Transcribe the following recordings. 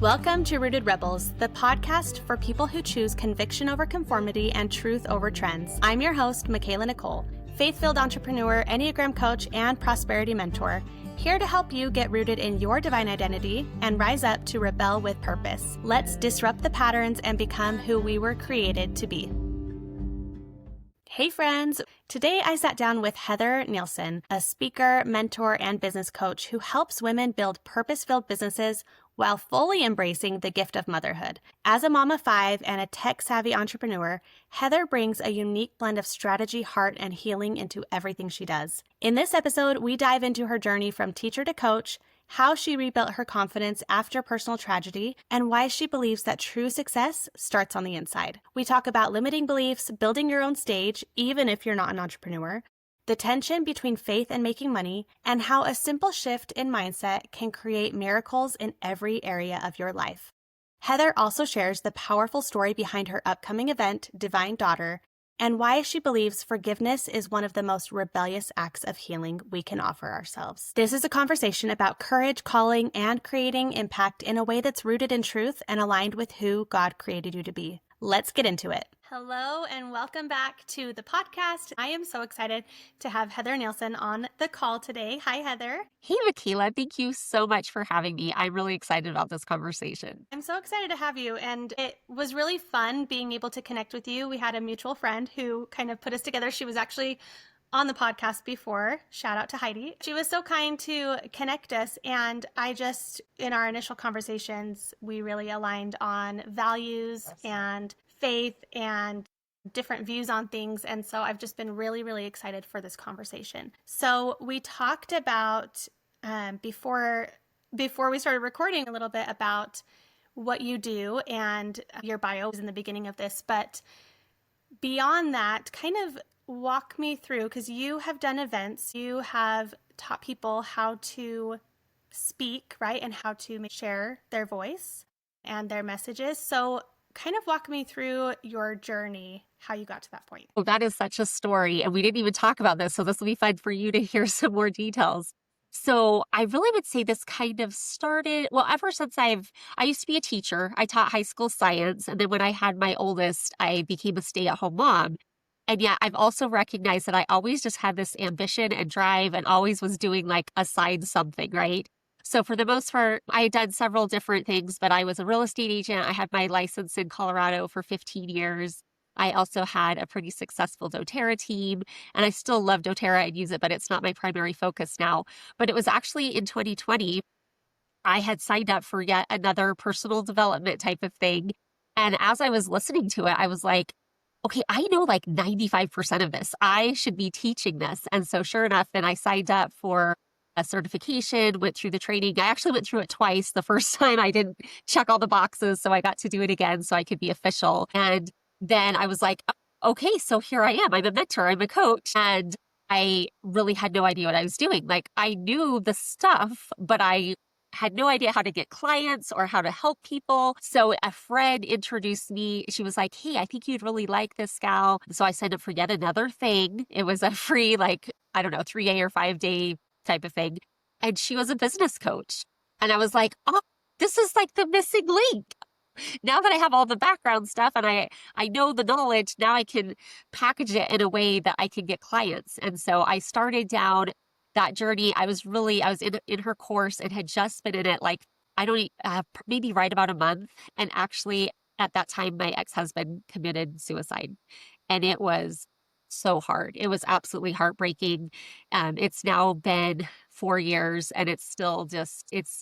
Welcome to Rooted Rebels, the podcast for people who choose conviction over conformity and truth over trends. I'm your host, Michaela Nicole, faith-filled entrepreneur, Enneagram coach, and prosperity mentor, here to help you get rooted in your divine identity and rise up to rebel with purpose. Let's disrupt the patterns and become who we were created to be. Hey friends! Today I sat down with Heather Nielsen, a speaker, mentor, and business coach who helps women build purpose-filled businesses while fully embracing the gift of motherhood. As a mom of 5 and a tech-savvy entrepreneur, Heather brings a unique blend of strategy, heart, and healing into everything she does. In this episode, we dive into her journey from teacher to coach, how she rebuilt her confidence after personal tragedy, and why she believes that true success starts on the inside. We talk about limiting beliefs, building your own stage, even if you're not an entrepreneur, the tension between faith and making money, and how a simple shift in mindset can create miracles in every area of your life. Heather also shares the powerful story behind her upcoming event, Divine Daughter, and why she believes forgiveness is one of the most rebellious acts of healing we can offer ourselves. This is a conversation about courage, calling, and creating impact in a way that's rooted in truth and aligned with who God created you to be. Let's get into it. Hello and welcome back to the podcast. I am so excited to have Heather Nielsen on the call today. Hi, Heather. Hey, Michaela. Thank you so much for having me. I'm really excited about this conversation. I'm so excited to have you. And it was really fun being able to connect with you. We had a mutual friend who kind of put us together. She was actually on the podcast before. Shout out to Heidi. She was so kind to connect us. And in our initial conversations, we really aligned on values and faith and different views on things. And so I've just been really, really excited for this conversation. So we talked about, before we started recording, a little bit about what you do, and your bio is in the beginning of this. But beyond that, kind of walk me through, because you have done events, you have taught people how to speak, right? And how to share their voice and their messages. So kind of walk me through your journey, how you got to that point. Well, that is such a story. And we didn't even talk about this. So this will be fun for you to hear some more details. So I really would say this kind of started, well, ever since I used to be a teacher. I taught high school science. And then when I had my oldest, I became a stay-at-home mom. And yet I've also recognized that I always just had this ambition and drive and always was doing like a side something, right? So for the most part, I had done several different things, but I was a real estate agent. I had my license in Colorado for 15 years. I also had a pretty successful doTERRA team, and I still love doTERRA and use it, but it's not my primary focus now. But it was actually in 2020, I had signed up for yet another personal development type of thing. And as I was listening to it, I was like, okay, I know like 95% of this. I should be teaching this. And so sure enough, then I signed up for a certification, went through the training. I actually went through it twice. The first time I didn't check all the boxes, so I got to do it again so I could be official. And then I was like, okay, so here I am. I'm a mentor, I'm a coach. And I really had no idea what I was doing. Like I knew the stuff, but I had no idea how to get clients or how to help people. So a friend introduced me. She was like, hey, I think you'd really like this gal. So I signed up for yet another thing. It was a free, 3-day or 5-day type of thing. And she was a business coach. And I was like, oh, this is like the missing link. Now that I have all the background stuff and I know the knowledge, now I can package it in a way that I can get clients. And so I started down that journey. I was in her course and had just been in it maybe right about a month. And actually at that time, my ex-husband committed suicide. And it was so hard. It was absolutely heartbreaking. It's now been 4 years and it's still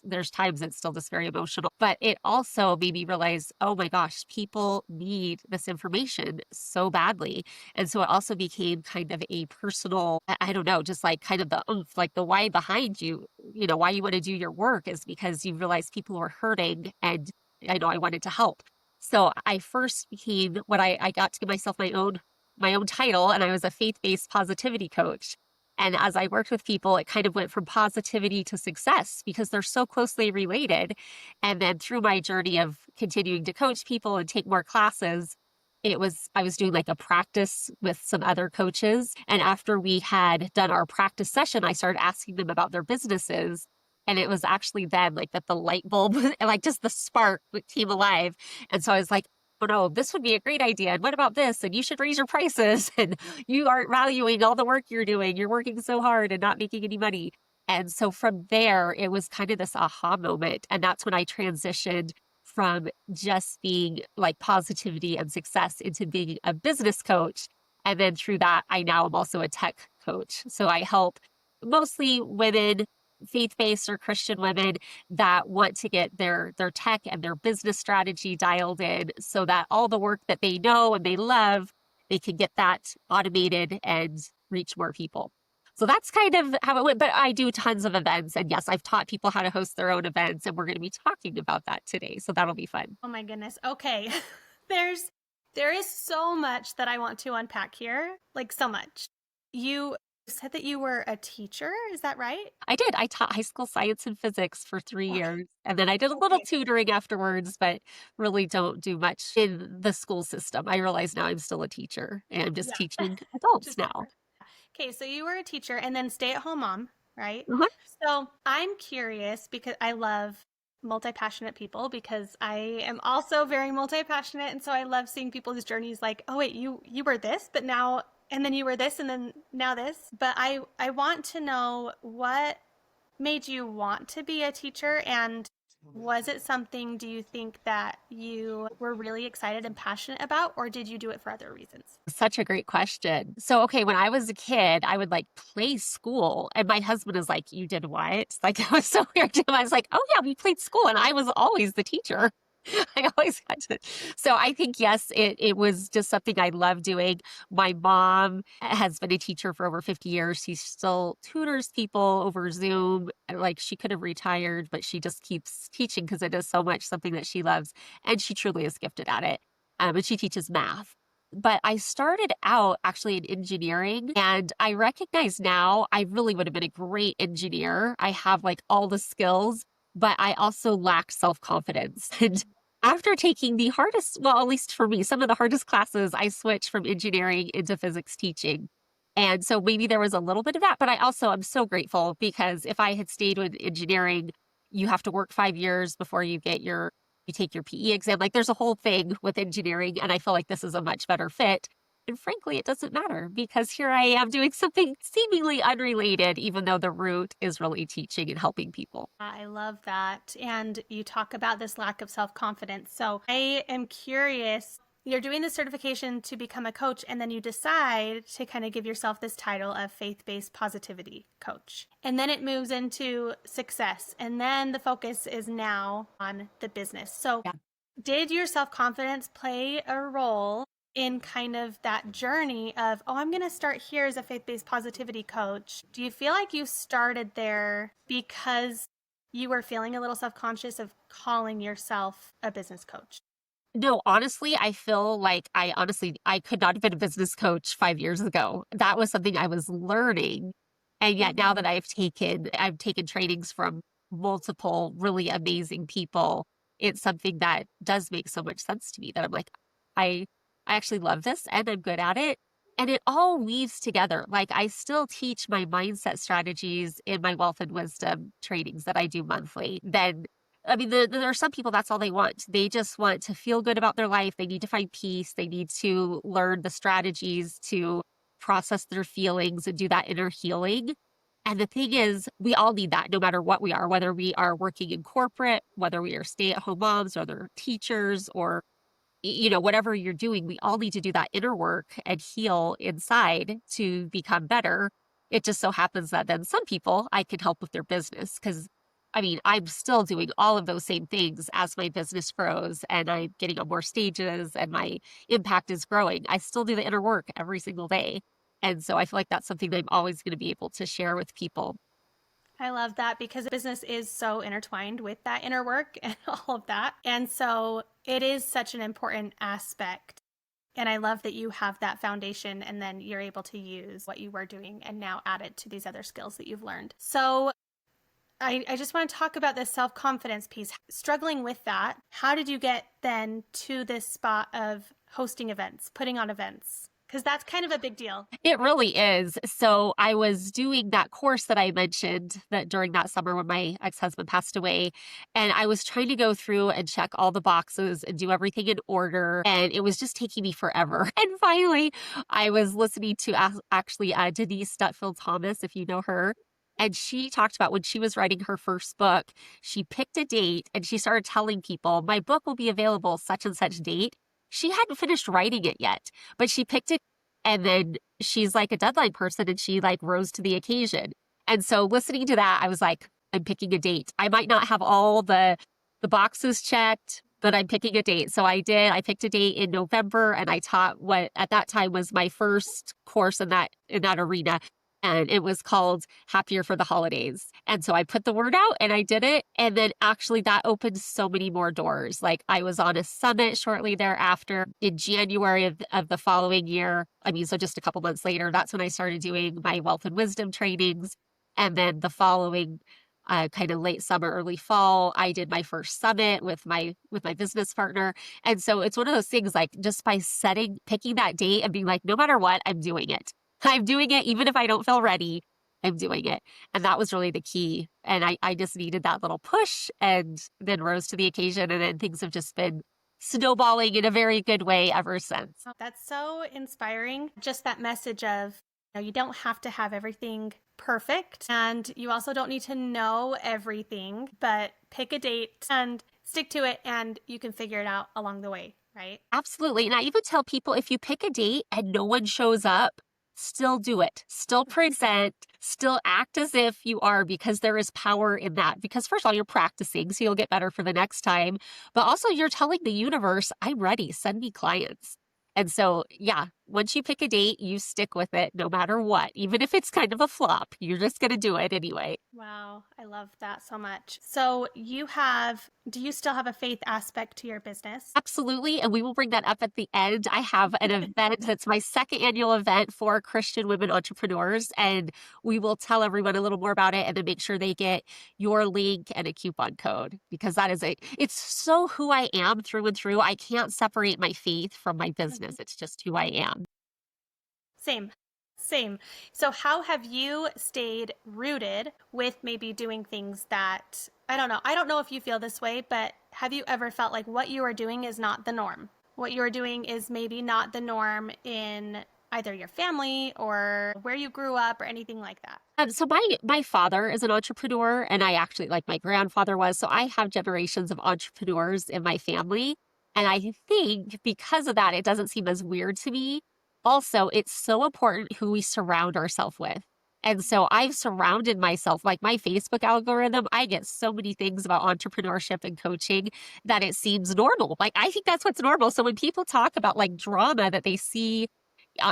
there's times it's still just very emotional, but it also made me realize, oh my gosh, people need this information so badly. And so it also became kind of a personal, I don't know, just like kind of the oomph, like the why behind you, why you want to do your work is because you realize people are hurting and I know I wanted to help. So I first became I got to give myself my own title, and I was a faith-based positivity coach. And as I worked with people, it kind of went from positivity to success because they're so closely related. And then through my journey of continuing to coach people and take more classes, I was doing like a practice with some other coaches. And after we had done our practice session, I started asking them about their businesses. And it was actually then like that the light bulb and like just the spark came alive. And so I was like, oh no, this would be a great idea. And what about this? And you should raise your prices. And you aren't valuing all the work you're doing. You're working so hard and not making any money. And so from there, it was kind of this aha moment. And that's when I transitioned from just being like positivity and success into being a business coach. And then through that, I now am also a tech coach. So I help mostly women, faith-based or Christian women that want to get their tech and their business strategy dialed in so that all the work that they know and they love, they can get that automated and reach more people. So that's kind of how it went. But I do tons of events. And yes, I've taught people how to host their own events. And we're going to be talking about that today. So that'll be fun. Oh my goodness. Okay. There is so much that I want to unpack here. Like so much. You said that you were a teacher. Is that right? I did. I taught high school science and physics for 3 years. And then I did a little tutoring afterwards, but really don't do much in the school system. I realize now I'm still a teacher and I'm just teaching adults now. Okay, so you were a teacher and then stay-at-home mom, right? Uh-huh. So I'm curious because I love multi-passionate people because I am also very multi-passionate, and so I love seeing people's journeys like, oh wait, you were this, but now and then you were this and then now this. But I want to know what made you want to be a teacher, and was it something, do you think, that you were really excited and passionate about, or did you do it for other reasons? Such a great question. So, okay, when I was a kid, I would like play school, and my husband is like, "You did what?" Like, it was so weird to him. I was like, "Oh yeah, we played school," and I was always the teacher. I always had to. So I think, yes, it was just something I love doing. My mom has been a teacher for over 50 years. She still tutors people over Zoom. Like she could have retired, but she just keeps teaching because it is so much something that she loves. And she truly is gifted at it. And she teaches math. But I started out actually in engineering, and I recognize now I really would have been a great engineer. I have like all the skills, but I also lack self-confidence. And after taking the hardest, well, at least for me, some of the hardest classes, I switched from engineering into physics teaching. And so maybe there was a little bit of that, but I also am so grateful because if I had stayed with engineering, you have to work 5 years before you take your PE exam. Like there's a whole thing with engineering, and I feel like this is a much better fit. And frankly, it doesn't matter because here I am doing something seemingly unrelated, even though the root is really teaching and helping people. I love that. And you talk about this lack of self-confidence. So I am curious, you're doing the certification to become a coach, and then you decide to kind of give yourself this title of faith-based positivity coach. And then it moves into success. And then the focus is now on the business. So did your self-confidence play a role in kind of that journey of, oh, I'm going to start here as a faith-based positivity coach? Do you feel like you started there because you were feeling a little self-conscious of calling yourself a business coach? No, honestly, I feel like I could not have been a business coach 5 years ago. That was something I was learning. And yet now that I've taken trainings from multiple really amazing people, it's something that does make so much sense to me that I'm like, I I actually love this and I'm good at it. And it all weaves together. Like I still teach my mindset strategies in my wealth and wisdom trainings that I do monthly. There are some people that's all they want. They just want to feel good about their life. They need to find peace. They need to learn the strategies to process their feelings and do that inner healing. And the thing is, we all need that no matter what we are, whether we are working in corporate, whether we are stay-at-home moms or they're teachers or whatever you're doing, we all need to do that inner work and heal inside to become better. It just so happens that then some people I can help with their business because I'm still doing all of those same things as my business grows and I'm getting on more stages and my impact is growing. I still do the inner work every single day. And so I feel like that's something that I'm always going to be able to share with people. I love that because business is so intertwined with that inner work and all of that. And so it is such an important aspect. And I love that you have that foundation and then you're able to use what you were doing and now add it to these other skills that you've learned. So I just want to talk about this self-confidence piece. Struggling with that, how did you get then to this spot of hosting events, putting on events? Because that's kind of a big deal. It really is. So I was doing that course that I mentioned that during that summer when my ex-husband passed away, and I was trying to go through and check all the boxes and do everything in order, and it was just taking me forever. And finally, I was listening to actually Denise Dutfield Thomas, if you know her. And she talked about when she was writing her first book, she picked a date and she started telling people, my book will be available such and such date. She hadn't finished writing it yet, but she picked it and then she's like a deadline person and she like rose to the occasion. And so listening to that, I was like, I'm picking a date. I might not have all the boxes checked, but I'm picking a date. So I did. I picked a date in November and I taught what at that time was my first course in that arena. And it was called Happier for the Holidays. And so I put the word out and I did it. And then actually that opened so many more doors. Like I was on a summit shortly thereafter in January of the following year. I mean, so just a couple months later, that's when I started doing my wealth and wisdom trainings. And then the following kind of late summer, early fall, I did my first summit with my business partner. And so it's one of those things like just by picking that date and being like, no matter what, I'm doing it. I'm doing it. Even if I don't feel ready, I'm doing it. And that was really the key. And I just needed that little push and then rose to the occasion. And then things have just been snowballing in a very good way ever since. Oh, that's so inspiring. Just that message of, you don't have to have everything perfect. And you also don't need to know everything, but pick a date and stick to it and you can figure it out along the way, right? Absolutely. And I even tell people if you pick a date and no one shows up, still do it, still present, still act as if you are, because there is power in that. Because first of all, you're practicing, so you'll get better for the next time. But also you're telling the universe, I'm ready, send me clients. And so, yeah, once you pick a date, you stick with it no matter what. Even if it's kind of a flop, you're just going to do it anyway. Wow, I love that so much. So do you still have a faith aspect to your business? Absolutely. And we will bring that up at the end. I have an event that's my second annual event for Christian women entrepreneurs. And we will tell everyone a little more about it and then make sure they get your link and a coupon code because it's so who I am through and through. I can't separate my faith from my business. It's just who I am. Same. So how have you stayed rooted with maybe doing things that, I don't know. I don't know if you feel this way, but have you ever felt like what you are doing is not the norm? What you are doing is maybe not the norm in either your family or where you grew up or anything like that? So my father is an entrepreneur and I actually like my grandfather was. So I have generations of entrepreneurs in my family. And I think because of that, it doesn't seem as weird to me. Also, it's so important who we surround ourselves with. And so I've surrounded myself, like my Facebook algorithm, I get so many things about entrepreneurship and coaching that it seems normal. Like I think that's what's normal. So when people talk about like drama that they see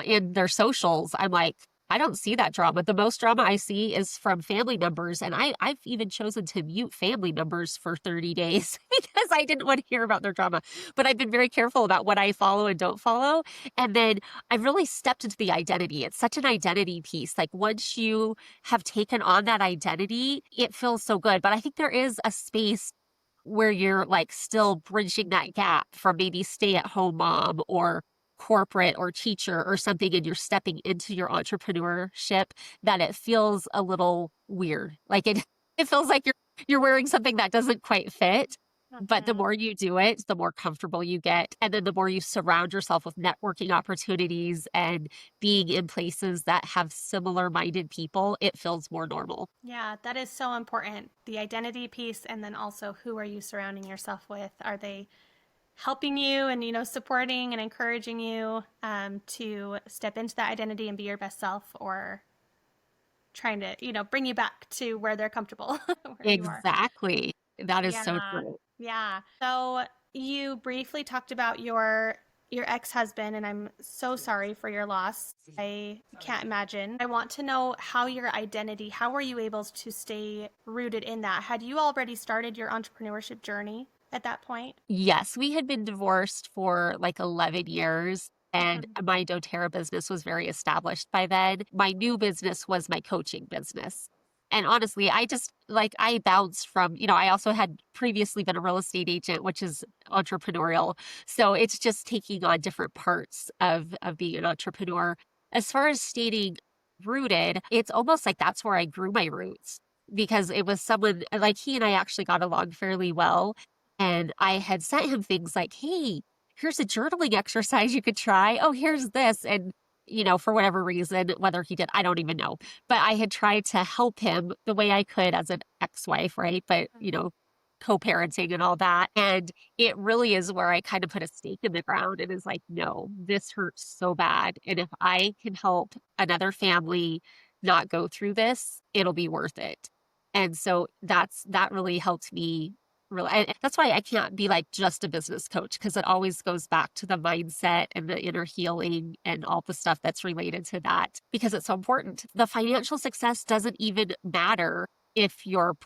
in their socials, I'm like, I don't see that drama. The most drama I see is from family members. And I've even chosen to mute family members for 30 days because I didn't want to hear about their drama. But I've been very careful about what I follow and don't follow. And then I've really stepped into the identity. It's such an identity piece. Like once you have taken on that identity, it feels so good. But I think there is a space where you're like still bridging that gap from maybe stay at home mom or corporate or teacher or something and you're stepping into your entrepreneurship that it feels a little weird. Like it feels like you're wearing something that doesn't quite fit. But the more you do it, the more comfortable you get. And then the more you surround yourself with networking opportunities and being in places that have similar minded people, it feels more normal. Yeah, that is so important. The identity piece, and then also who are you surrounding yourself with? Are they helping you and, supporting and encouraging you to step into that identity and be your best self, or trying to, bring you back to where they're comfortable, where you are. Exactly. That is so Yeah. true. Yeah. So you briefly talked about your ex-husband, and I'm so sorry for your loss. I can't imagine. I want to know how were you able to stay rooted in that? Had you already started your entrepreneurship journey at that point? Yes, we had been divorced for like 11 years. And my doTERRA business was very established by then. My new business was my coaching business. And honestly, I bounced from, I also had previously been a real estate agent, which is entrepreneurial. So it's just taking on different parts of being an entrepreneur. As far as staying rooted, it's almost like that's where I grew my roots because it was someone like he and I actually got along fairly well. And I had sent him things like, hey, here's a journaling exercise you could try. Oh, here's this. And for whatever reason, whether he did, I don't even know. But I had tried to help him the way I could as an ex-wife, right? But, co-parenting and all that. And it really is where I kind of put a stake in the ground and is like, no, this hurts so bad. And if I can help another family not go through this, it'll be worth it. And so that really helped me really. And that's why I can't be like just a business coach because it always goes back to the mindset and the inner healing and all the stuff that's related to that because it's so important. The financial success doesn't even matter if you're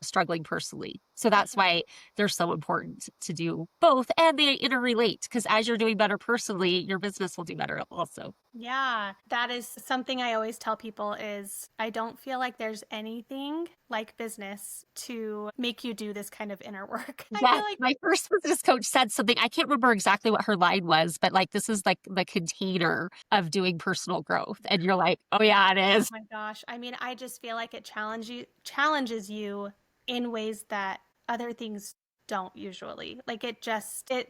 struggling personally. So that's why they're so important to do both and they interrelate because as you're doing better personally, your business will do better also. Yeah, that is something I always tell people is I don't feel like there's anything like business to make you do this kind of inner work. Yeah, my first business coach said something. I can't remember exactly what her line was, but like this is like the container of doing personal growth. And you're like, oh yeah, it is. Oh my gosh. I mean, I just feel like it challenges you in ways that other things don't usually. Like it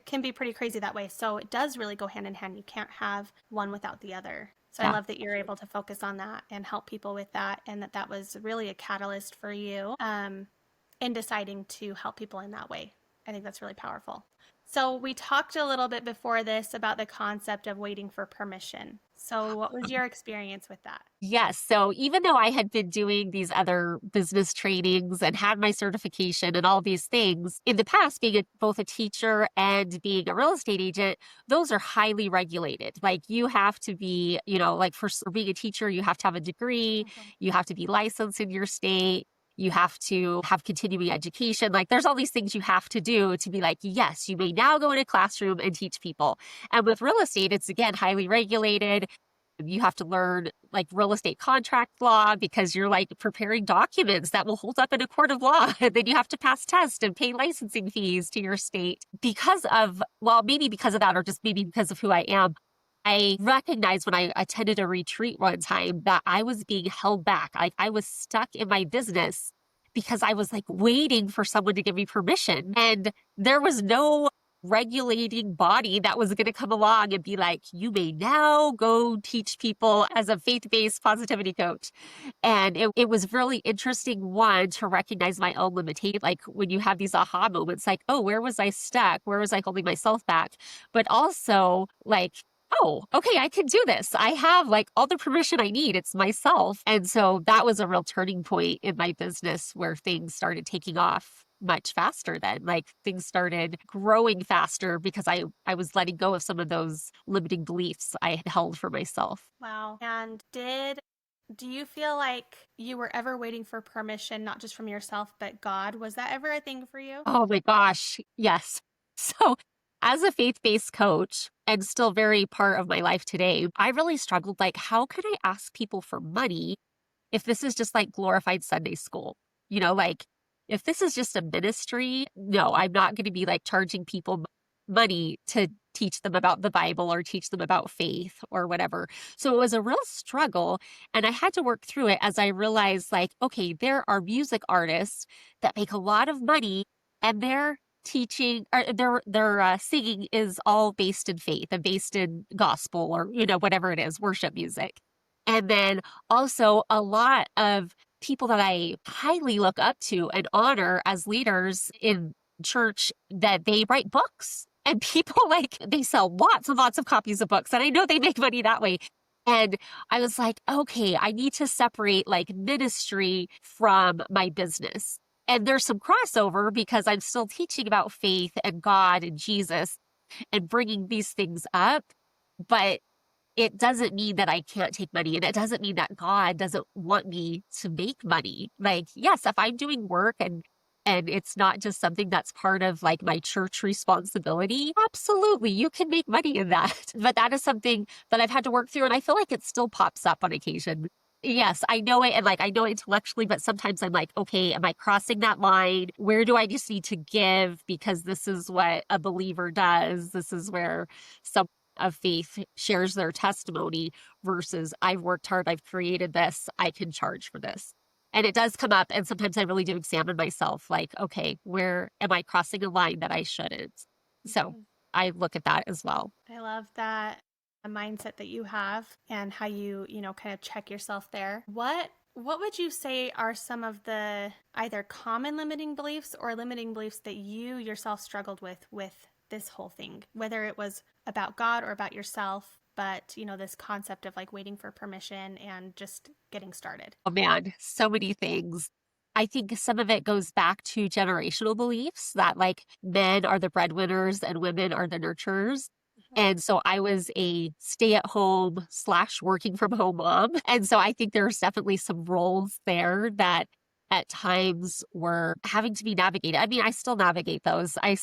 can be pretty crazy that way. So it does really go hand in hand. You can't have one without the other. So yeah. I love that you're able to focus on that and help people with that, and that was really a catalyst for you in deciding to help people in that way. I think that's really powerful. So we talked a little bit before this about the concept of waiting for permission. So what was your experience with that? Yes. So even though I had been doing these other business trainings and had my certification and all these things in the past, being both a teacher and being a real estate agent, those are highly regulated. Like you have to be, like for being a teacher, you have to have a degree, you have to be licensed in your state. You have to have continuing education. Like there's all these things you have to do to be like, yes, you may now go in a classroom and teach people. And with real estate, it's again, highly regulated. You have to learn like real estate contract law because you're like preparing documents that will hold up in a court of law. And then you have to pass tests and pay licensing fees to your state maybe because of that, or just maybe because of who I am. I recognized when I attended a retreat one time that I was being held back. Like I was stuck in my business because I was like waiting for someone to give me permission. And there was no regulating body that was going to come along and be like, you may now go teach people as a faith-based positivity coach. And it was really interesting, one, to recognize my own limitation. Like when you have these aha moments, like, oh, where was I stuck? Where was I holding myself back? But also like, oh, okay, I can do this. I have like all the permission I need. It's myself. And so that was a real turning point in my business where things started taking off much faster then. Like things started growing faster because I was letting go of some of those limiting beliefs I had held for myself. Wow. And do you feel like you were ever waiting for permission, not just from yourself, but God? Was that ever a thing for you? Oh my gosh. Yes. So as a faith-based coach and still very part of my life today, I really struggled. Like, how can I ask people for money if this is just like glorified Sunday school? Like if this is just a ministry, no, I'm not going to be like charging people money to teach them about the Bible or teach them about faith or whatever. So it was a real struggle. And I had to work through it as I realized like, okay, there are music artists that make a lot of money and they're teaching or their singing is all based in faith and based in gospel or whatever it is, worship music. And then also a lot of people that I highly look up to and honor as leaders in church, that they write books, and people like they sell lots and lots of copies of books, and I know they make money that way. And I was like, okay, I need to separate like ministry from my business. And there's some crossover because I'm still teaching about faith and God and Jesus and bringing these things up. But it doesn't mean that I can't take money. And it doesn't mean that God doesn't want me to make money. Like, yes, if I'm doing work and it's not just something that's part of like my church responsibility, absolutely, you can make money in that. But that is something that I've had to work through. And I feel like it still pops up on occasion. Yes, I know it, and like I know it intellectually, but sometimes I'm like, okay, am I crossing that line? Where do I just need to give because this is what a believer does? This is where some of faith shares their testimony versus I've worked hard, I've created this, I can charge for this. And it does come up, and sometimes I really do examine myself, like, okay, where am I crossing a line that I shouldn't? So Mhm. I look at that as well. I love that mindset that you have and how you kind of check yourself there. What would you say are some of the either common limiting beliefs or limiting beliefs that you yourself struggled with this whole thing, whether it was about God or about yourself, but this concept of like waiting for permission and just getting started? Oh man, so many things. I think some of it goes back to generational beliefs that like men are the breadwinners and women are the nurturers. And so I was a stay at home slash working from home mom. And so I think there's definitely some roles there that at times were having to be navigated. I mean, I still navigate those. I'm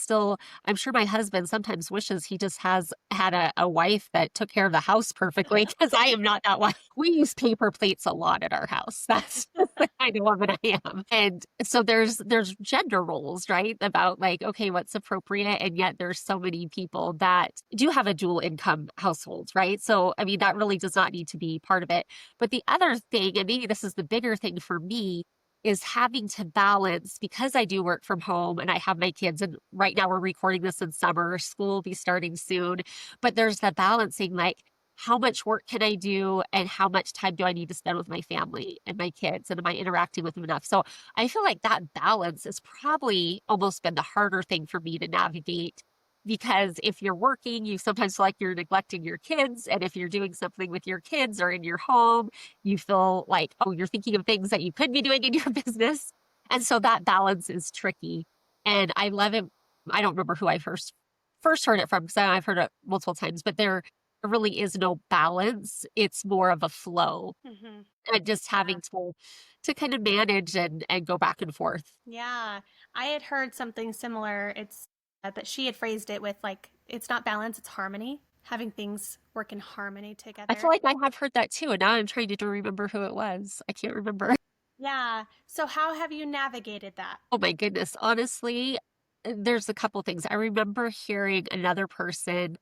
sure my husband sometimes wishes he just has had a wife that took care of the house perfectly because I am not that wife. We use paper plates a lot at our house. That's just the kind of woman I am. And so there's gender roles, right? About like, okay, what's appropriate. And yet there's so many people that do have a dual income household, right? So I mean, that really does not need to be part of it. But the other thing, and maybe this is the bigger thing for me, is having to balance because I do work from home and I have my kids. And right now we're recording this in summer, school will be starting soon. But there's that balancing like, how much work can I do and how much time do I need to spend with my family and my kids? And am I interacting with them enough? So I feel like that balance has probably almost been the harder thing for me to navigate because if you're working, you sometimes feel like you're neglecting your kids. And if you're doing something with your kids or in your home, you feel like, oh, you're thinking of things that you could be doing in your business. And so that balance is tricky. And I love it. I don't remember who I first heard it from because I've heard it multiple times, but there really is no balance. It's more of a flow Mm-hmm. and just having to kind of manage and go back and forth. Yeah, I had heard something similar. But she had phrased it with like, it's not balance, it's harmony, having things work in harmony I together. feel like I have heard that too, and now I'm trying to remember who it was. I can't remember. Yeah. So how have you navigated that? Oh my goodness. Honestly, there's a couple things. I remember hearing another person,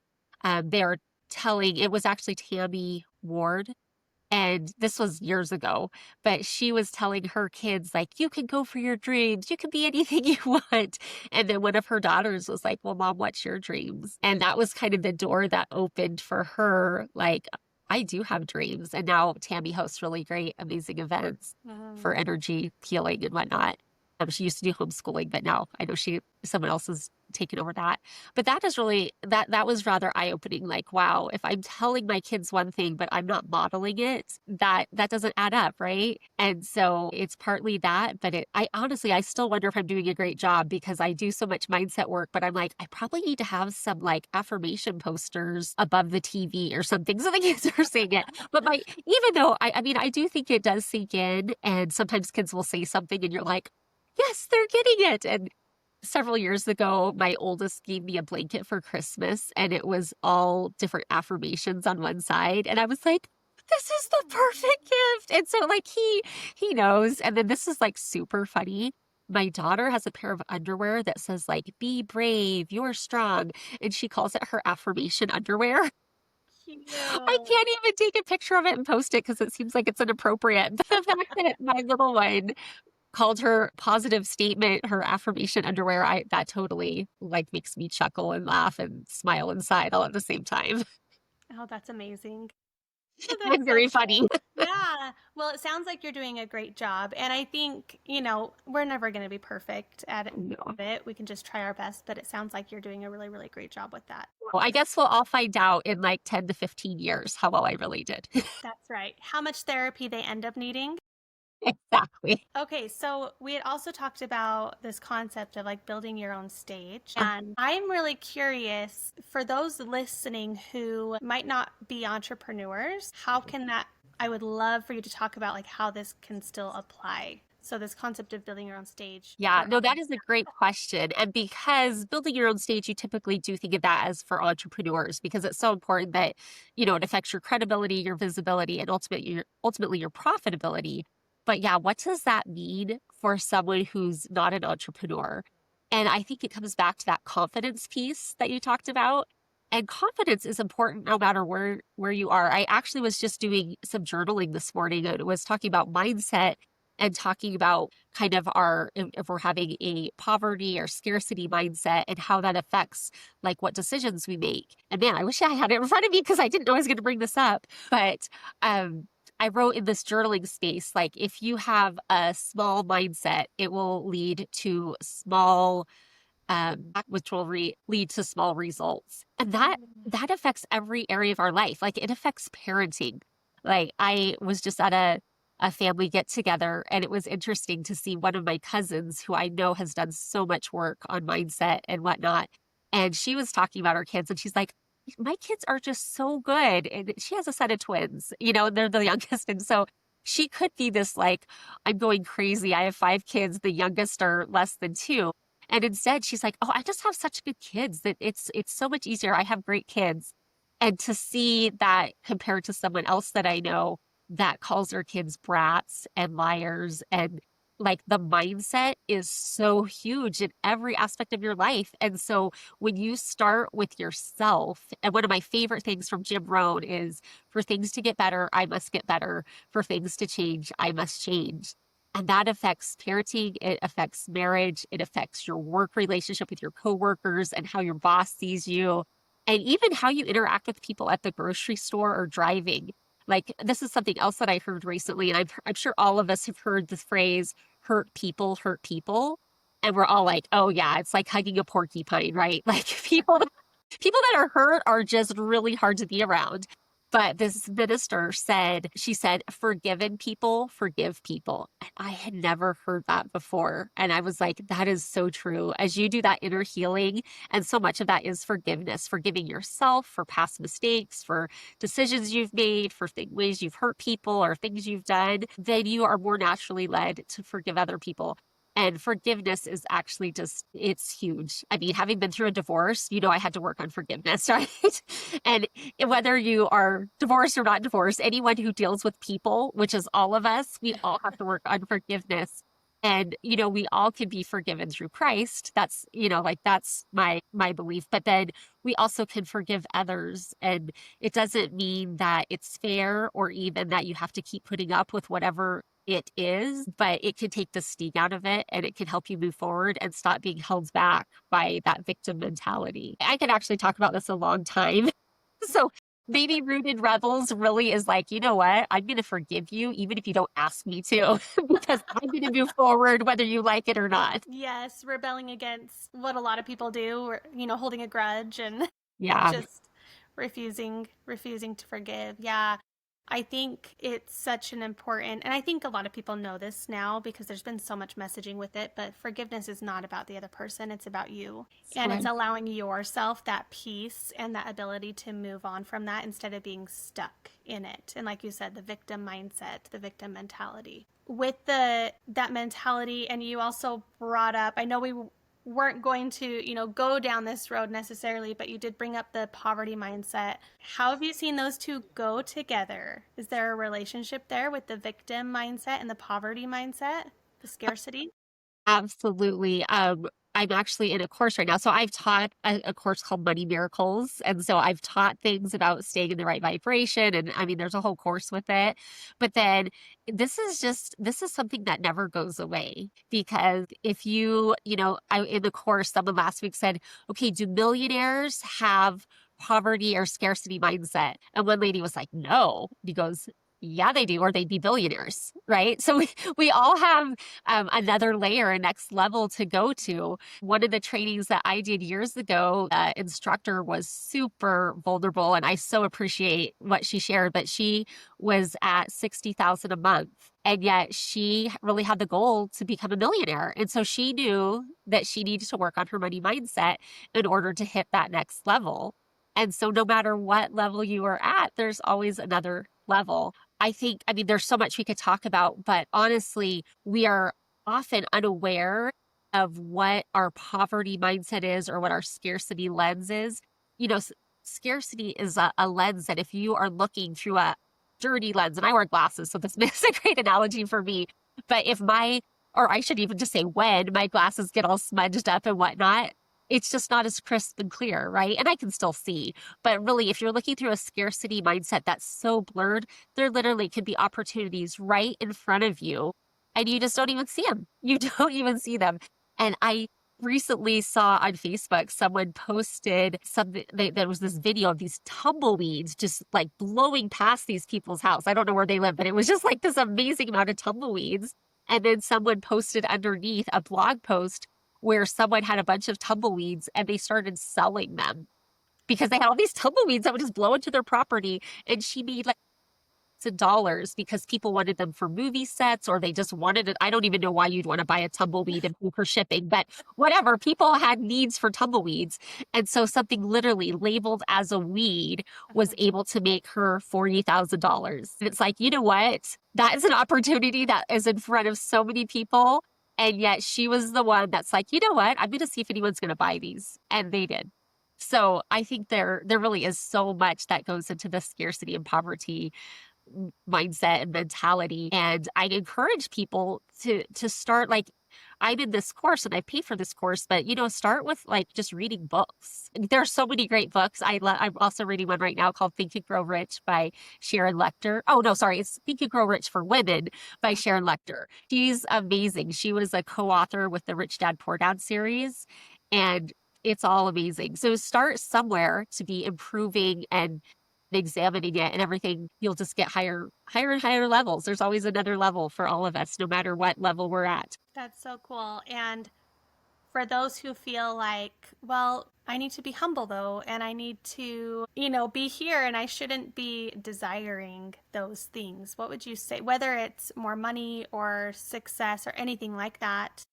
they are telling, it was actually Tammy Ward. And this was years ago, but she was telling her kids, like, you can go for your dreams. You can be anything you want. And then one of her daughters was like, well, mom, what's your dreams? And that was kind of the door that opened for her. Like, I do have dreams. And now Tammy hosts really great, amazing events Mm-hmm. for energy healing and whatnot. She used to do homeschooling, but now I know someone else is taken over that. But that is really that was rather eye-opening. Like, wow, if I'm telling my kids one thing, but I'm not modeling it, that doesn't add up, right? And so it's partly that, but I honestly I still wonder if I'm doing a great job because I do so much mindset work, but I'm like, I probably need to have some like affirmation posters above the TV or something so the kids are seeing it. But even though I mean I do think it does sink in and sometimes kids will say something and you're like, yes, they're getting it. And several years ago, my oldest gave me a blanket for Christmas and it was all different affirmations on one side. And I was like, this is the perfect gift. And so like he knows. And then this is like super funny. My daughter has a pair of underwear that says like, be brave, you're strong. And she calls it her affirmation underwear. I Cute. can't even take a picture of it and post it because it seems like it's inappropriate. But the fact that my little one called her positive statement, her affirmation underwear. That totally like makes me chuckle and laugh and smile inside all at the same time. Oh, that's amazing. Oh, I'm that's so very cool. funny. Yeah. Well, it sounds like you're doing a great job. And I think, we're never going to be perfect at No. it. We can just try our best, but it sounds like you're doing a really, really great job with that. Well, I guess we'll all find out in like 10 to 15 years how well I really did. That's right. How much therapy they end up needing. Exactly. Okay, so we had also talked about this concept of like building your own stage. And I'm really curious for those listening who might not be entrepreneurs, how can that, I would love for you to talk about like how this can still apply. So this concept of building your own stage Yeah, for no, all. that is a great question. And because building your own stage, you typically do think of that as for entrepreneurs because it's so important that, it affects your credibility, your visibility, and ultimately your profitability. But yeah, what does that mean for someone who's not an entrepreneur? And I think it comes back to that confidence piece that you talked about. And confidence is important no matter where you are. I actually was just doing some journaling this morning and was talking about mindset and talking about kind of if we're having a poverty or scarcity mindset and how that affects like what decisions we make. And man, I wish I had it in front of me because I didn't know I was going to bring this up. But I wrote in this journaling space, like if you have a small mindset, it will lead to small which will lead to small results. And that affects every area of our life. Like it affects parenting. Like I was just at a family get together and it was interesting to see one of my cousins who I know has done so much work on mindset and whatnot. And she was talking about her kids and she's like, my kids are just so good. And she has a set of twins, they're the youngest. And so she could be this like, I'm going crazy. I have 5 kids. The youngest are less than 2. And instead, she's like, "Oh, I just have such good kids that it's so much easier. I have great kids." And to see that compared to someone else that I know that calls their kids brats and liars and like the mindset is so huge in every aspect of your life. And so when you start with yourself, and one of my favorite things from Jim Rohn is for things to get better, I must get better. For things to change, I must change. And that affects parenting, it affects marriage, it affects your work relationship with your coworkers and how your boss sees you, and even how you interact with people at the grocery store or driving. Like this is something else that I heard recently, and I'm sure all of us have heard the phrase hurt people hurt people. And we're all like, oh yeah, it's like hugging a porcupine, right? Like people that are hurt are just really hard to be around. But this minister said, she said, forgiven people forgive people. And I had never heard that before. And I was like, that is so true. As you do that inner healing, and so much of that is forgiveness, forgiving yourself for past mistakes, for decisions you've made, for ways you've hurt people or things you've done, then you are more naturally led to forgive other people. And forgiveness is actually it's huge. I mean, having been through a divorce, I had to work on forgiveness, right? And whether you are divorced or not divorced, anyone who deals with people, which is all of us, we all have to work on forgiveness. And, we all can be forgiven through Christ. That's, like that's my belief. But then we also can forgive others. And it doesn't mean that it's fair or even that you have to keep putting up with whatever it is, but it can take the sting out of it and it can help you move forward and stop being held back by that victim mentality. I could actually talk about this a long time. So maybe Rooted Rebels really is like, you know what? I'm going to forgive you even if you don't ask me to, because I'm going to move forward whether you like it or not. Yes, rebelling against what a lot of people do, or, holding a grudge and Yeah. just refusing to forgive. Yeah. I think it's such an important, and I think a lot of people know this now because there's been so much messaging with it, but forgiveness is not about the other person, it's about you. And it's allowing yourself that peace and that ability to move on from that instead of being stuck in it. And like you said, the victim mindset, the victim mentality. With that mentality, and you also brought up, I know we weren't going to, go down this road necessarily, but you did bring up the poverty mindset. How have you seen those two go together? Is there a relationship there with the victim mindset and the poverty mindset, the scarcity? Absolutely. I'm actually in a course right now. So I've taught a course called Money Miracles. And so I've taught things about staying in the right vibration. And I mean, there's a whole course with it. But then this is something that never goes away because if in the course, someone last week said, okay, do millionaires have poverty or scarcity mindset? And one lady was like, no. He goes, yeah, they do, or they'd be billionaires, right? So we all have another layer, a next level to go to. One of the trainings that I did years ago, the instructor was super vulnerable, and I so appreciate what she shared. But she was at 60,000 a month, and yet she really had the goal to become a millionaire. And so she knew that she needed to work on her money mindset in order to hit that next level. And so no matter what level you are at, there's always another level. I think, I mean, there's so much we could talk about, but honestly, we are often unaware of what our poverty mindset is or what our scarcity lens is. You know, scarcity is a lens that if you are looking through a dirty lens, and I wear glasses, so this is a great analogy for me. But if or I should even just say when my glasses get all smudged up and whatnot, it's just not as crisp and clear, right? And I can still see. But really, if you're looking through a scarcity mindset that's so blurred, there literally could be opportunities right in front of you, and you just don't even see them. You don't even see them. And I recently saw on Facebook someone posted something. There was this video of these tumbleweeds just like blowing past these people's house. I don't know where they live, but it was just like this amazing amount of tumbleweeds. And then someone posted underneath a blog post where someone had a bunch of tumbleweeds and they started selling them because they had all these tumbleweeds that would just blow into their property. And she made like $dollars because people wanted them for movie sets, or they just wanted it. I don't even know why you'd want to buy a tumbleweed and pay for shipping, but whatever. People had needs for tumbleweeds. And so something literally labeled as a weed was able to make her $40,000. And it's like, you know what? That is an opportunity that is in front of so many people. And yet she was the one that's like, you know what? I'm going to see if anyone's going to buy these. And they did. So I think there really is so much that goes into the scarcity and poverty mindset and mentality. And I'd encourage people to start, like, I'm in this course and I pay for this course, but start with like just reading books. There are so many great books. I'm also reading one right now called Think and Grow Rich by Sharon Lechter. Oh no, sorry, it's Think and Grow Rich for Women by Sharon Lechter. She's amazing. She was a co-author with the Rich Dad Poor Dad series, and it's all amazing. So start somewhere to be improving and examining it, and everything, you'll just get higher and higher levels. There's always another level for all of us, no matter what level we're at. That's so cool. And for those who feel like, well, I need to be humble though, and I need to, be here, and I shouldn't be desiring those things, what would you say? Whether it's more money or success or anything like that,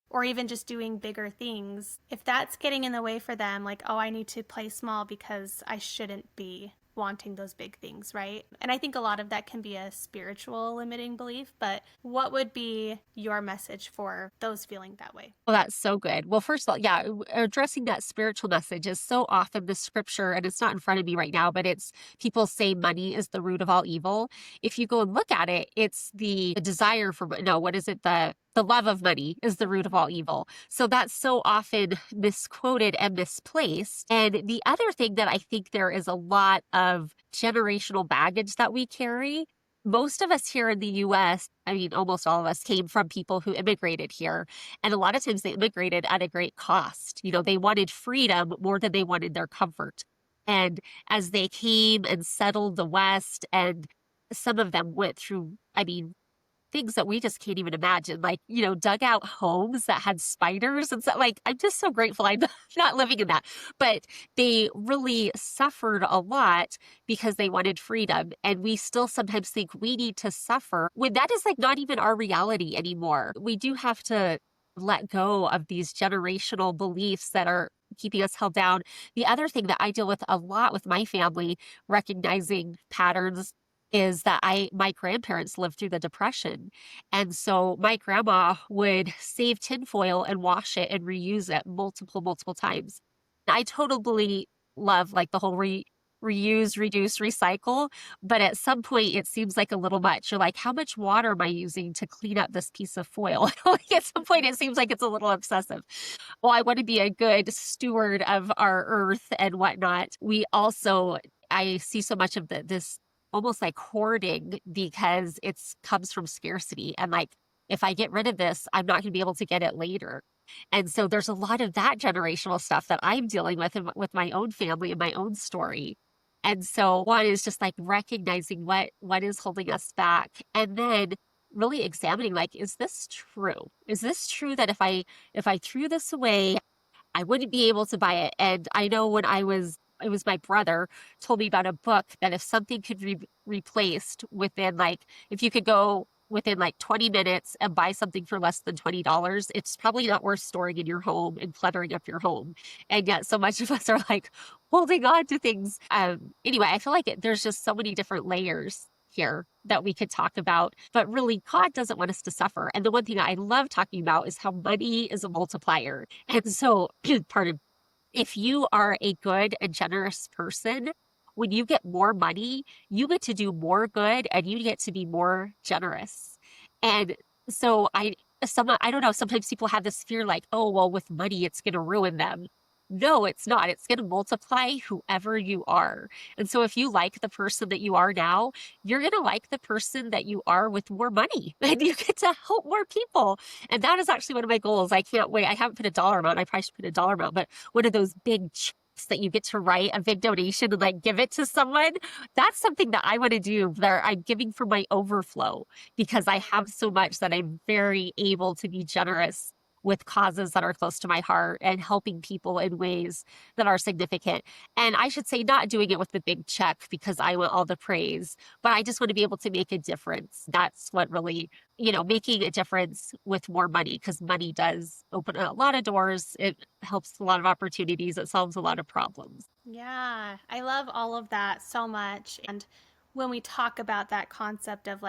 or even just doing bigger things, if that's getting in the way for them, like, oh, I need to play small because I shouldn't be wanting those big things, right? And I think a lot of that can be a spiritual limiting belief, but what would be your message for those feeling that way? Well, that's so good. Well, first of all, yeah, addressing that spiritual message is so often the scripture, and it's not in front of me right now, but it's people say money is the root of all evil. If you go and look at it, it's the desire for, no, what is it? The love of money is the root of all evil. So that's so often misquoted and misplaced. And the other thing that I think there is a lot of generational baggage that we carry. Most of us here in the US, I mean, almost all of us came from people who immigrated here. And a lot of times they immigrated at a great cost. They wanted freedom more than they wanted their comfort. And as they came and settled the West, and some of them went through, I mean, things that we just can't even imagine, like, dug out homes that had spiders and stuff. Like, I'm just so grateful I'm not living in that. But they really suffered a lot because they wanted freedom. And we still sometimes think we need to suffer when that is like not even our reality anymore. We do have to let go of these generational beliefs that are keeping us held down. The other thing that I deal with a lot with my family, recognizing patterns, is that my grandparents lived through the Depression. And so my grandma would save tinfoil and wash it and reuse it multiple times. I totally love like the whole reuse, reduce, recycle. But at some point it seems like a little much. You're like, how much water am I using to clean up this piece of foil? Like at some point it seems like it's a little excessive. Well, I want to be a good steward of our earth and whatnot. I see so much of this almost like hoarding because it comes from scarcity. And like, if I get rid of this, I'm not going to be able to get it later. And so there's a lot of that generational stuff that I'm dealing with my own family and my own story. And so one is just like recognizing what is holding us back, and then really examining, like, is this true? Is this true that if I threw this away, I wouldn't be able to buy it? And I know it was my brother told me about a book that if something could be replaced within, like, if you could go within like 20 minutes and buy something for less than $20, it's probably not worth storing in your home and cluttering up your home. And yet so much of us are like holding on to things. Anyway, I feel like there's just so many different layers here that we could talk about, but really God doesn't want us to suffer. And the one thing I love talking about is how money is a multiplier. And so, pardon, if you are a good and generous person, when you get more money, you get to do more good and you get to be more generous. And so I don't know, sometimes people have this fear like, oh, well, with money, it's going to ruin them. No, it's not. It's going to multiply whoever you are. And so if you like the person that you are now, you're going to like the person that you are with more money and you get to help more people. And that is actually one of my goals. I can't wait. I haven't put a dollar amount. I probably should put a dollar amount, but one of those big checks that you get to write a big donation and like give it to someone. That's something that I want to do there. I'm giving from my overflow because I have so much that I'm very able to be generous with causes that are close to my heart and helping people in ways that are significant. And I should say, not doing it with the big check because I want all the praise, but I just want to be able to make a difference. That's what really, making a difference with more money, because money does open a lot of doors. It helps a lot of opportunities. It solves a lot of problems. Yeah, I love all of that so much. And when we talk about that concept of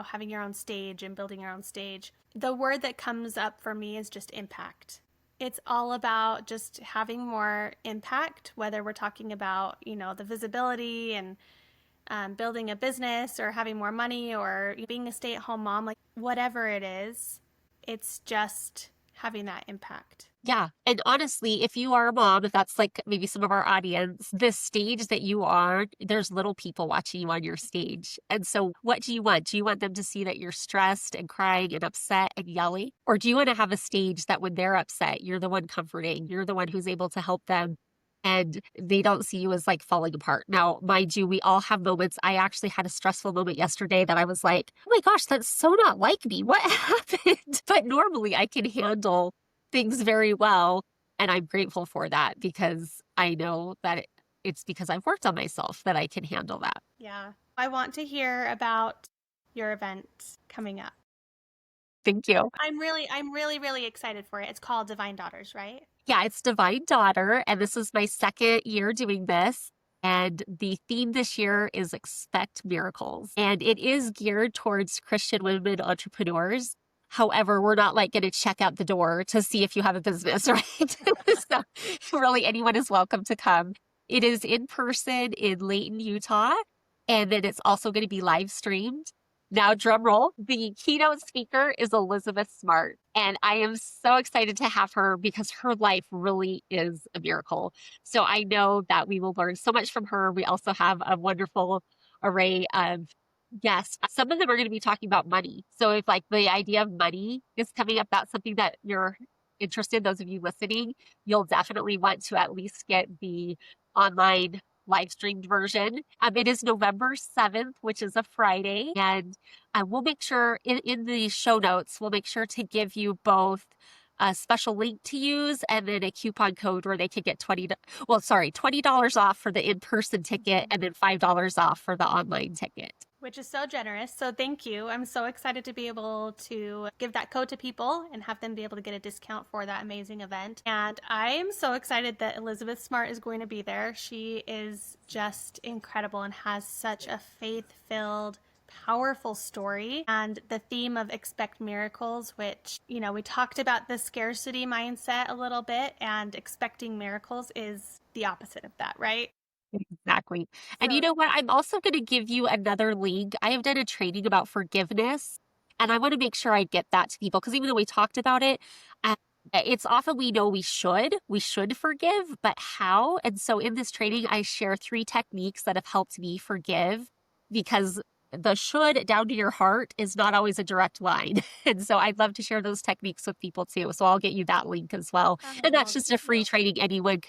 having your own stage and building your own stage, the word that comes up for me is just impact. It's all about just having more impact, whether we're talking about, the visibility and building a business or having more money or being a stay-at-home mom, like whatever it is, it's just having that impact. Yeah. And honestly, if you are a mom, if that's like maybe some of our audience, the stage that you are, there's little people watching you on your stage. And so what do you want? Do you want them to see that you're stressed and crying and upset and yelling? Or do you want to have a stage that when they're upset, you're the one comforting, you're the one who's able to help them and they don't see you as like falling apart? Now, mind you, we all have moments. I actually had a stressful moment yesterday that I was like, oh my gosh, that's so not like me. What happened? But normally I can handle things very well. And I'm grateful for that because I know that it's because I've worked on myself that I can handle that. Yeah. I want to hear about your event coming up. Thank you. I'm really, really excited for it. It's called Divine Daughters, right? Yeah, it's Divine Daughter. And this is my second year doing this. And the theme this year is Expect Miracles. And it is geared towards Christian women entrepreneurs. However, we're not like going to check out the door to see if you have a business, right? So really anyone is welcome to come. It is in person in Layton, Utah. And then it's also going to be live streamed. Now, drum roll, the keynote speaker is Elizabeth Smart. And I am so excited to have her because her life really is a miracle. So I know that we will learn so much from her. We also have a wonderful array of guests. Some of them are going to be talking about money. So if like the idea of money is coming up, that's something that you're interested, those of you listening, you'll definitely want to at least get the online live streamed version. It is November 7th, which is a Friday. And we'll make sure in the show notes, we'll make sure to give you both a special link to use and then a coupon code where they could get $20 off for the in-person ticket and then $5 off for the online ticket. Which is so generous. So thank you. I'm so excited to be able to give that code to people and have them be able to get a discount for that amazing event. And I am so excited that Elizabeth Smart is going to be there. She is just incredible and has such a faith-filled, powerful story. And the theme of Expect Miracles, which, we talked about the scarcity mindset a little bit, and expecting miracles is the opposite of that, right? Exactly. And you know what? I'm also going to give you another link. I have done a training about forgiveness, and I want to make sure I get that to people because even though we talked about it, it's often we know we should forgive, but how? And so in this training, I share 3 techniques that have helped me forgive because the should down to your heart is not always a direct line. And so I'd love to share those techniques with people too. So I'll get you that link as well. And that's just a free training anyone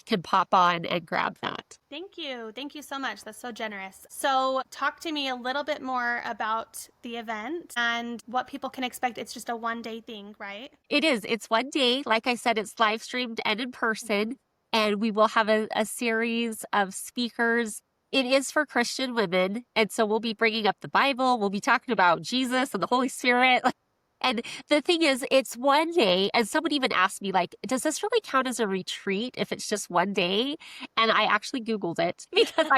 can pop on and grab that. Thank you. Thank you so much. That's so generous. So talk to me a little bit more about the event and what people can expect. It's just a one-day thing, right? It is. It's one day. Like I said, it's live streamed and in person. And we will have a series of speakers. It is for Christian women. And so we'll be bringing up the Bible. We'll be talking about Jesus and the Holy Spirit. And the thing is, it's one day, and someone even asked me, like, does this really count as a retreat if it's just one day? And I actually Googled it because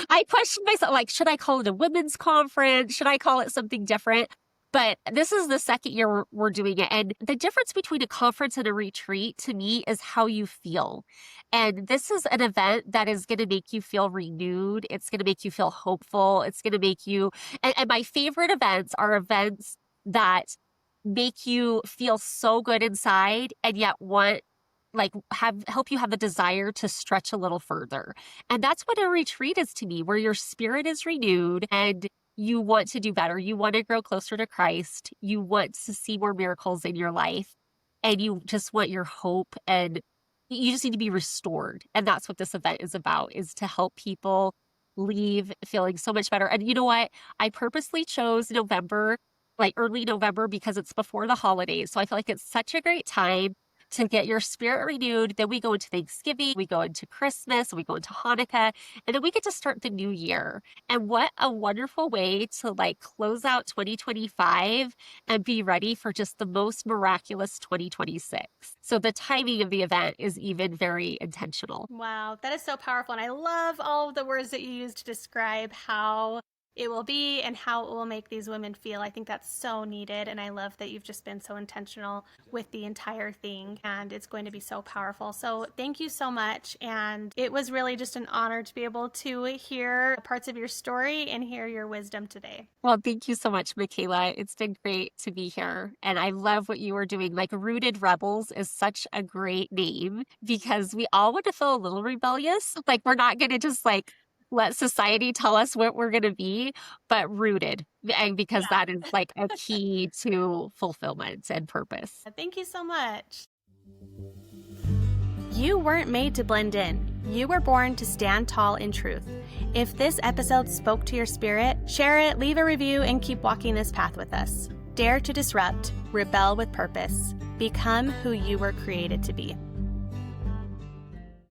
I questioned myself, like, should I call it a women's conference? Should I call it something different? But this is the second year we're doing it. And the difference between a conference and a retreat to me is how you feel. And this is an event that is going to make you feel renewed. It's going to make you feel hopeful. It's going to make you, and my favorite events are events that make you feel so good inside and yet want help you have the desire to stretch a little further. And that's what a retreat is to me, where your spirit is renewed and you want to do better. You want to grow closer to Christ. You want to see more miracles in your life, and you just want your hope, and you just need to be restored. And that's what this event is about, is to help people leave feeling so much better. And you know what? I purposely chose November, like early November, because it's before the holidays. So I feel like it's such a great time to get your spirit renewed. Then we go into Thanksgiving, we go into Christmas, we go into Hanukkah, and then we get to start the new year. And what a wonderful way to close out 2025 and be ready for just the most miraculous 2026. So the timing of the event is even very intentional. Wow, that is so powerful. And I love all of the words that you use to describe how it will be and how it will make these women feel. I think that's so needed. And I love that you've just been so intentional with the entire thing, and it's going to be so powerful. So thank you so much. And it was really just an honor to be able to hear parts of your story and hear your wisdom today. Well, thank you so much, Michaela. It's been great to be here. And I love what you are doing. Rooted Rebels is such a great name because we all want to feel a little rebellious. We're not going to just let society tell us what we're going to be, but rooted. And because that is a key to fulfillment and purpose. Thank you so much. You weren't made to blend in. You were born to stand tall in truth. If this episode spoke to your spirit, share it, leave a review, and keep walking this path with us. Dare to disrupt, rebel with purpose. Become who you were created to be.